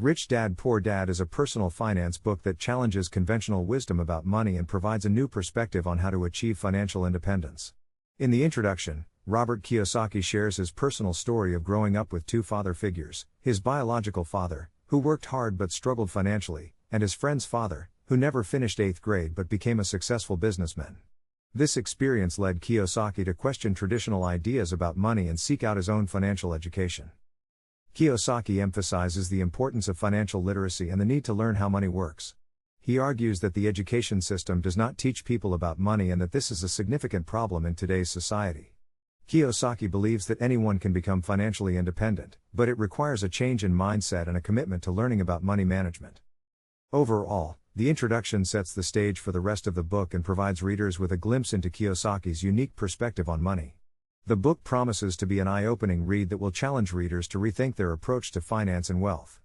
Rich Dad Poor Dad is a personal finance book that challenges conventional wisdom about money and provides a new perspective on how to achieve financial independence. In the introduction, Robert Kiyosaki shares his personal story of growing up with two father figures: his biological father, who worked hard but struggled financially, and his friend's father, who never finished 8th grade but became a successful businessman. This experience led Kiyosaki to question traditional ideas about money and seek out his own financial education. Kiyosaki emphasizes the importance of financial literacy and the need to learn how money works. He argues that the education system does not teach people about money and that this is a significant problem in today's society. Kiyosaki believes that anyone can become financially independent, but it requires a change in mindset and a commitment to learning about money management. Overall, the introduction sets the stage for the rest of the book and provides readers with a glimpse into Kiyosaki's unique perspective on money. The book promises to be an eye-opening read that will challenge readers to rethink their approach to finance and wealth.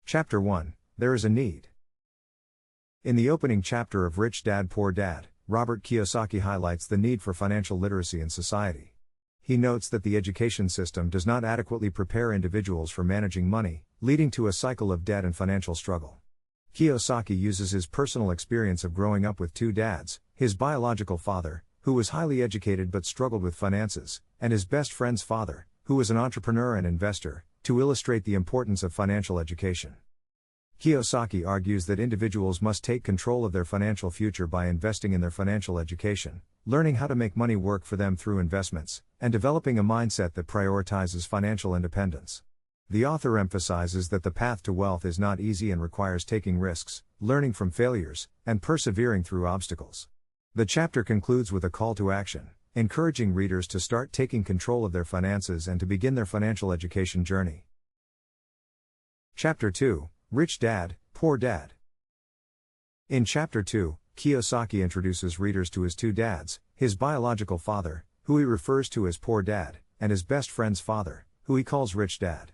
Chapter 1: There is a Need. In the opening chapter of Rich Dad Poor Dad, Robert Kiyosaki highlights the need for financial literacy in society. He notes that the education system does not adequately prepare individuals for managing money, leading to a cycle of debt and financial struggle. Kiyosaki uses his personal experience of growing up with two dads, his biological father, who was highly educated but struggled with finances, and his best friend's father, who was an entrepreneur and investor, to illustrate the importance of financial education. Kiyosaki argues that individuals must take control of their financial future by investing in their financial education, learning how to make money work for them through investments, and developing a mindset that prioritizes financial independence. The author emphasizes that the path to wealth is not easy and requires taking risks, learning from failures, and persevering through obstacles. The chapter concludes with a call to action, encouraging readers to start taking control of their finances and to begin their financial education journey. Chapter 2: Rich Dad, Poor Dad. In Chapter 2, Kiyosaki introduces readers to his two dads, his biological father, who he refers to as Poor Dad, and his best friend's father, who he calls Rich Dad.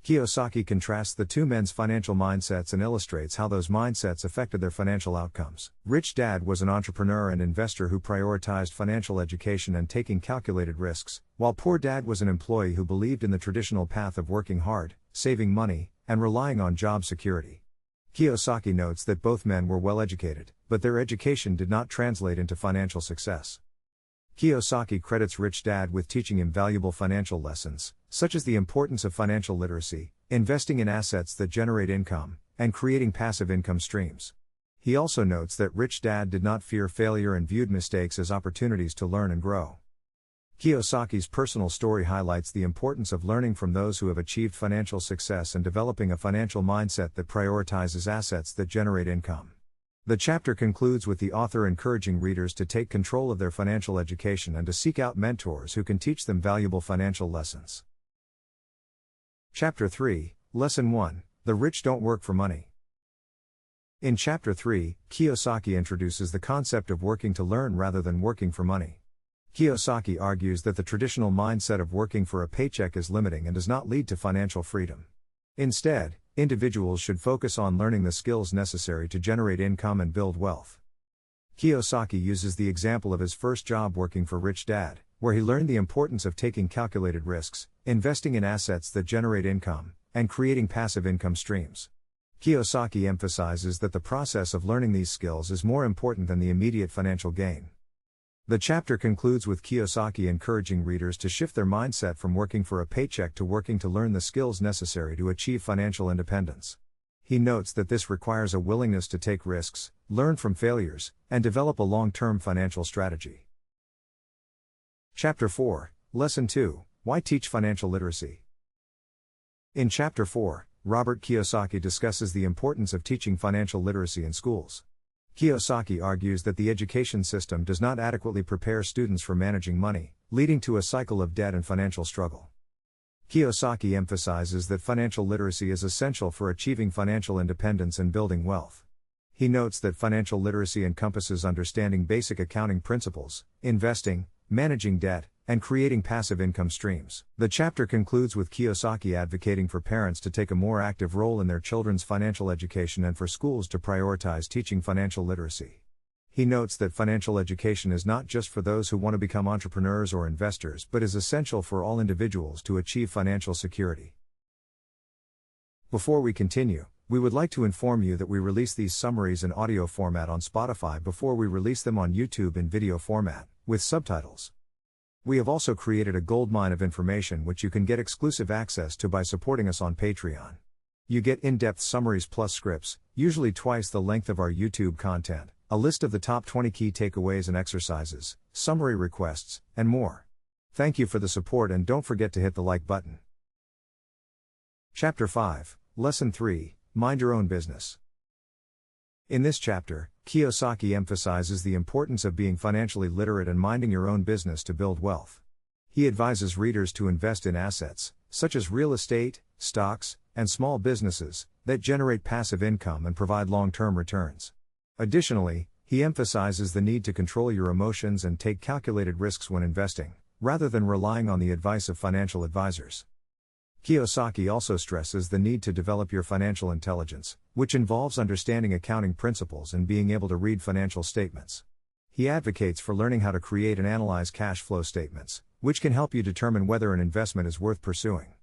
Kiyosaki contrasts the two men's financial mindsets and illustrates how those mindsets affected their financial outcomes. Rich Dad was an entrepreneur and investor who prioritized financial education and taking calculated risks, while Poor Dad was an employee who believed in the traditional path of working hard, saving money, and relying on job security. Kiyosaki notes that both men were well educated, but their education did not translate into financial success. Kiyosaki credits Rich Dad with teaching him valuable financial lessons, such as the importance of financial literacy, investing in assets that generate income, and creating passive income streams. He also notes that Rich Dad did not fear failure and viewed mistakes as opportunities to learn and grow. Kiyosaki's personal story highlights the importance of learning from those who have achieved financial success and developing a financial mindset that prioritizes assets that generate income. The chapter concludes with the author encouraging readers to take control of their financial education and to seek out mentors who can teach them valuable financial lessons. Chapter 3, Lesson 1: The Rich Don't Work for Money. In Chapter 3, Kiyosaki introduces the concept of working to learn rather than working for money. Kiyosaki argues that the traditional mindset of working for a paycheck is limiting and does not lead to financial freedom. Instead, individuals should focus on learning the skills necessary to generate income and build wealth. Kiyosaki uses the example of his first job working for Rich Dad, where he learned the importance of taking calculated risks, investing in assets that generate income, and creating passive income streams. Kiyosaki emphasizes that the process of learning these skills is more important than the immediate financial gain. The chapter concludes with Kiyosaki encouraging readers to shift their mindset from working for a paycheck to working to learn the skills necessary to achieve financial independence. He notes that this requires a willingness to take risks, learn from failures, and develop a long-term financial strategy. Chapter 4, Lesson 2: Why Teach Financial Literacy? In Chapter 4, Robert Kiyosaki discusses the importance of teaching financial literacy in schools. Kiyosaki argues that the education system does not adequately prepare students for managing money, leading to a cycle of debt and financial struggle. Kiyosaki emphasizes that financial literacy is essential for achieving financial independence and building wealth. He notes that financial literacy encompasses understanding basic accounting principles, investing, managing debt, and creating passive income streams. The chapter concludes with Kiyosaki advocating for parents to take a more active role in their children's financial education and for schools to prioritize teaching financial literacy. He notes that financial education is not just for those who want to become entrepreneurs or investors but is essential for all individuals to achieve financial security. Before we continue, we would like to inform you that we release these summaries in audio format on Spotify before we release them on YouTube in video format, with subtitles. We have also created a goldmine of information which you can get exclusive access to by supporting us on Patreon. You get in-depth summaries plus scripts, usually twice the length of our YouTube content, a list of the top 20 key takeaways and exercises, summary requests, and more. Thank you for the support and don't forget to hit the like button. Chapter 5, Lesson 3, Mind Your Own Business. In this chapter, Kiyosaki emphasizes the importance of being financially literate and minding your own business to build wealth. He advises readers to invest in assets, such as real estate, stocks, and small businesses, that generate passive income and provide long-term returns. Additionally, he emphasizes the need to control your emotions and take calculated risks when investing, rather than relying on the advice of financial advisors. Kiyosaki also stresses the need to develop your financial intelligence, which involves understanding accounting principles and being able to read financial statements. He advocates for learning how to create and analyze cash flow statements, which can help you determine whether an investment is worth pursuing.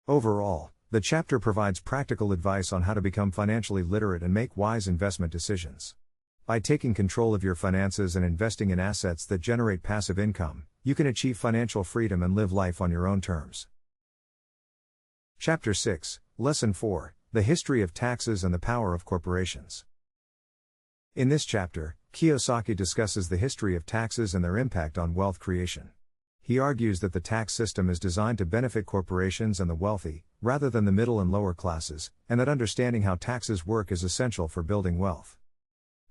Overall, the chapter provides practical advice on how to become financially literate and make wise investment decisions. By taking control of your finances and investing in assets that generate passive income, you can achieve financial freedom and live life on your own terms. Chapter 6, Lesson 4, The History of Taxes and the Power of Corporations. In this chapter, Kiyosaki discusses the history of taxes and their impact on wealth creation. He argues that the tax system is designed to benefit corporations and the wealthy, rather than the middle and lower classes, and that understanding how taxes work is essential for building wealth.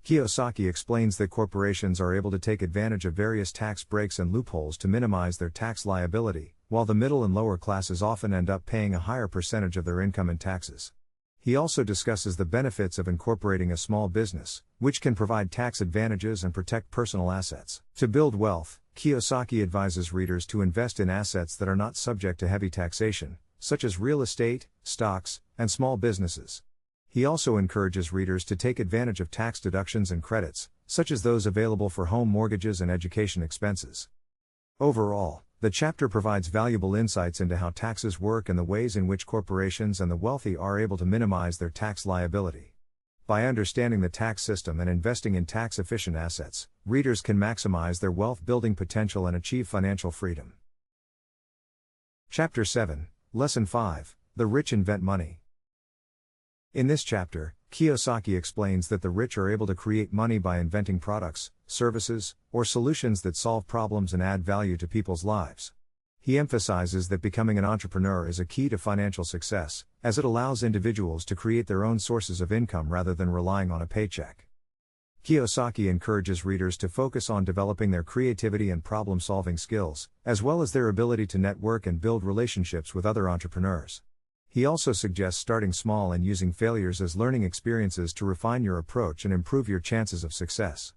Kiyosaki explains that corporations are able to take advantage of various tax breaks and loopholes to minimize their tax liability, while the middle and lower classes often end up paying a higher percentage of their income in taxes. He also discusses the benefits of incorporating a small business, which can provide tax advantages and protect personal assets. To build wealth, Kiyosaki advises readers to invest in assets that are not subject to heavy taxation, such as real estate, stocks, and small businesses. He also encourages readers to take advantage of tax deductions and credits, such as those available for home mortgages and education expenses. Overall, the chapter provides valuable insights into how taxes work and the ways in which corporations and the wealthy are able to minimize their tax liability. By understanding the tax system and investing in tax-efficient assets, readers can maximize their wealth-building potential and achieve financial freedom. Chapter 7, Lesson 5, The Rich Invent Money. In this chapter, Kiyosaki explains that the rich are able to create money by inventing products, services, or solutions that solve problems and add value to people's lives. He emphasizes that becoming an entrepreneur is a key to financial success, as it allows individuals to create their own sources of income rather than relying on a paycheck. Kiyosaki encourages readers to focus on developing their creativity and problem-solving skills, as well as their ability to network and build relationships with other entrepreneurs. He also suggests starting small and using failures as learning experiences to refine your approach and improve your chances of success.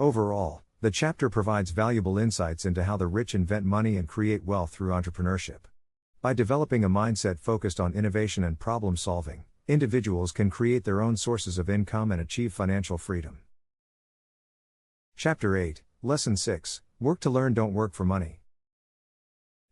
Overall, the chapter provides valuable insights into how the rich invent money and create wealth through entrepreneurship. By developing a mindset focused on innovation and problem solving, individuals can create their own sources of income and achieve financial freedom. Chapter 8, Lesson 6, Work to Learn, Don't Work for Money.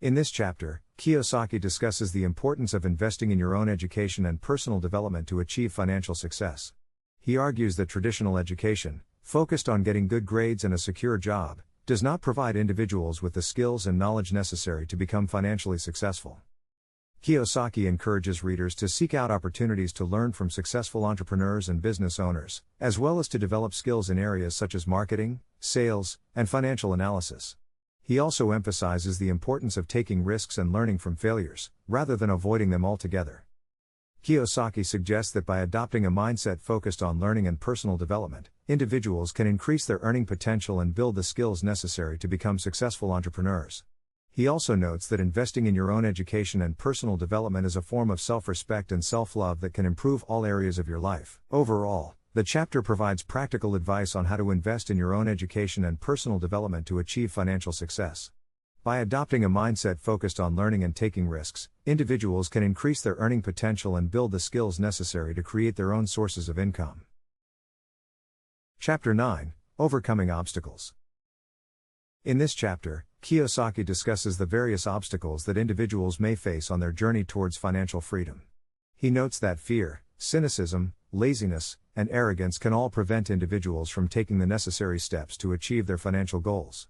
In this chapter, Kiyosaki discusses the importance of investing in your own education and personal development to achieve financial success. He argues that traditional education, focused on getting good grades and a secure job, does not provide individuals with the skills and knowledge necessary to become financially successful. Kiyosaki encourages readers to seek out opportunities to learn from successful entrepreneurs and business owners, as well as to develop skills in areas such as marketing, sales, and financial analysis. He also emphasizes the importance of taking risks and learning from failures, rather than avoiding them altogether. Kiyosaki suggests that by adopting a mindset focused on learning and personal development, individuals can increase their earning potential and build the skills necessary to become successful entrepreneurs. He also notes that investing in your own education and personal development is a form of self-respect and self-love that can improve all areas of your life. Overall, the chapter provides practical advice on how to invest in your own education and personal development to achieve financial success. By adopting a mindset focused on learning and taking risks, individuals can increase their earning potential and build the skills necessary to create their own sources of income. Chapter 9, Overcoming Obstacles. In this chapter, Kiyosaki discusses the various obstacles that individuals may face on their journey towards financial freedom. He notes that fear, cynicism, laziness, and arrogance can all prevent individuals from taking the necessary steps to achieve their financial goals.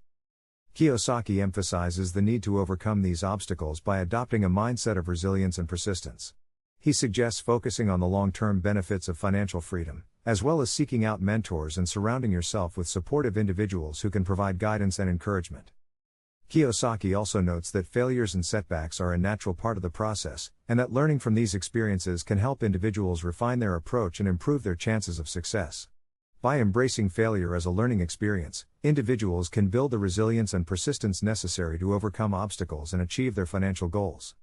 Kiyosaki emphasizes the need to overcome these obstacles by adopting a mindset of resilience and persistence. He suggests focusing on the long-term benefits of financial freedom, as well as seeking out mentors and surrounding yourself with supportive individuals who can provide guidance and encouragement. Kiyosaki also notes that failures and setbacks are a natural part of the process, and that learning from these experiences can help individuals refine their approach and improve their chances of success. By embracing failure as a learning experience, individuals can build the resilience and persistence necessary to overcome obstacles and achieve their financial goals.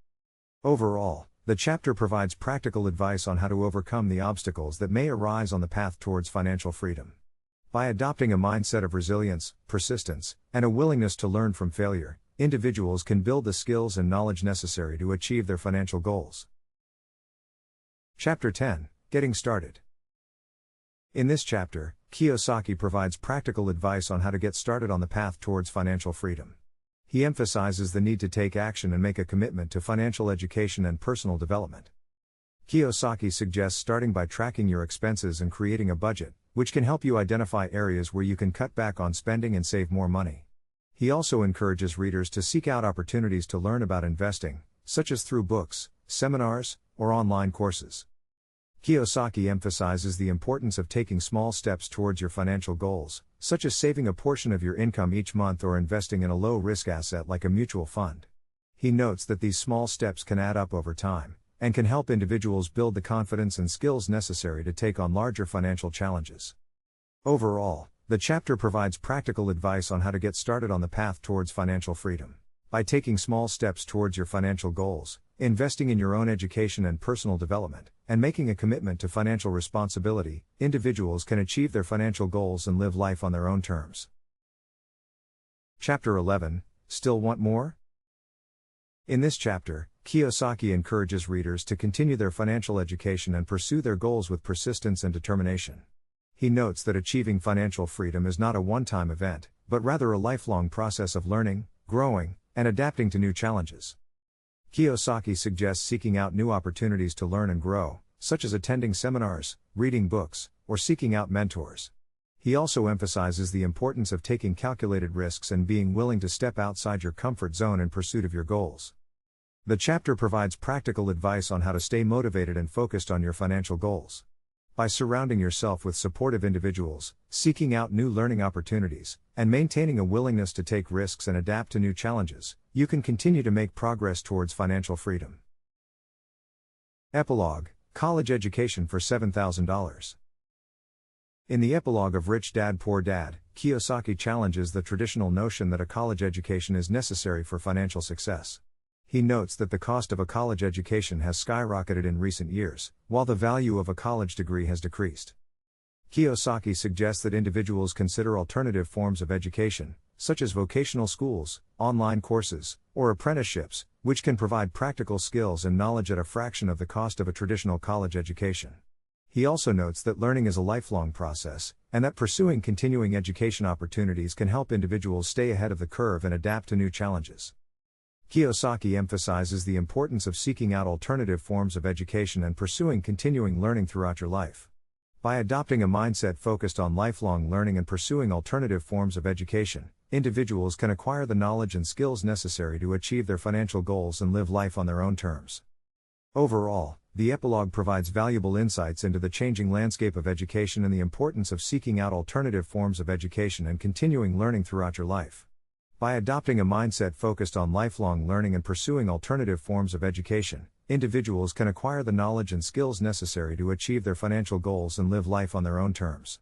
Overall, the chapter provides practical advice on how to overcome the obstacles that may arise on the path towards financial freedom. By adopting a mindset of resilience, persistence, and a willingness to learn from failure, individuals can build the skills and knowledge necessary to achieve their financial goals. Chapter 10: Getting Started. In this chapter, Kiyosaki provides practical advice on how to get started on the path towards financial freedom. He emphasizes the need to take action and make a commitment to financial education and personal development. Kiyosaki suggests starting by tracking your expenses and creating a budget, which can help you identify areas where you can cut back on spending and save more money. He also encourages readers to seek out opportunities to learn about investing, such as through books, seminars, or online courses. Kiyosaki emphasizes the importance of taking small steps towards your financial goals, such as saving a portion of your income each month or investing in a low-risk asset like a mutual fund. He notes that these small steps can add up over time, and can help individuals build the confidence and skills necessary to take on larger financial challenges. Overall, the chapter provides practical advice on how to get started on the path towards financial freedom. By taking small steps towards your financial goals, investing in your own education and personal development, and making a commitment to financial responsibility, individuals can achieve their financial goals and live life on their own terms. Chapter 11: Still Want More? In this chapter, Kiyosaki encourages readers to continue their financial education and pursue their goals with persistence and determination. He notes that achieving financial freedom is not a one-time event, but rather a lifelong process of learning, growing, and adapting to new challenges. Kiyosaki suggests seeking out new opportunities to learn and grow, such as attending seminars, reading books, or seeking out mentors. He also emphasizes the importance of taking calculated risks and being willing to step outside your comfort zone in pursuit of your goals. The chapter provides practical advice on how to stay motivated and focused on your financial goals. By surrounding yourself with supportive individuals, seeking out new learning opportunities, and maintaining a willingness to take risks and adapt to new challenges, you can continue to make progress towards financial freedom. Epilogue: College Education for $7,000. In the epilogue of Rich Dad Poor Dad, Kiyosaki challenges the traditional notion that a college education is necessary for financial success. He notes that the cost of a college education has skyrocketed in recent years, while the value of a college degree has decreased. Kiyosaki suggests that individuals consider alternative forms of education, such as vocational schools, online courses, or apprenticeships, which can provide practical skills and knowledge at a fraction of the cost of a traditional college education. He also notes that learning is a lifelong process, and that pursuing continuing education opportunities can help individuals stay ahead of the curve and adapt to new challenges. Kiyosaki emphasizes the importance of seeking out alternative forms of education and pursuing continuing learning throughout your life. By adopting a mindset focused on lifelong learning and pursuing alternative forms of education, individuals can acquire the knowledge and skills necessary to achieve their financial goals and live life on their own terms. Overall, the epilogue provides valuable insights into the changing landscape of education and the importance of seeking out alternative forms of education and continuing learning throughout your life. By adopting a mindset focused on lifelong learning and pursuing alternative forms of education, individuals can acquire the knowledge and skills necessary to achieve their financial goals and live life on their own terms.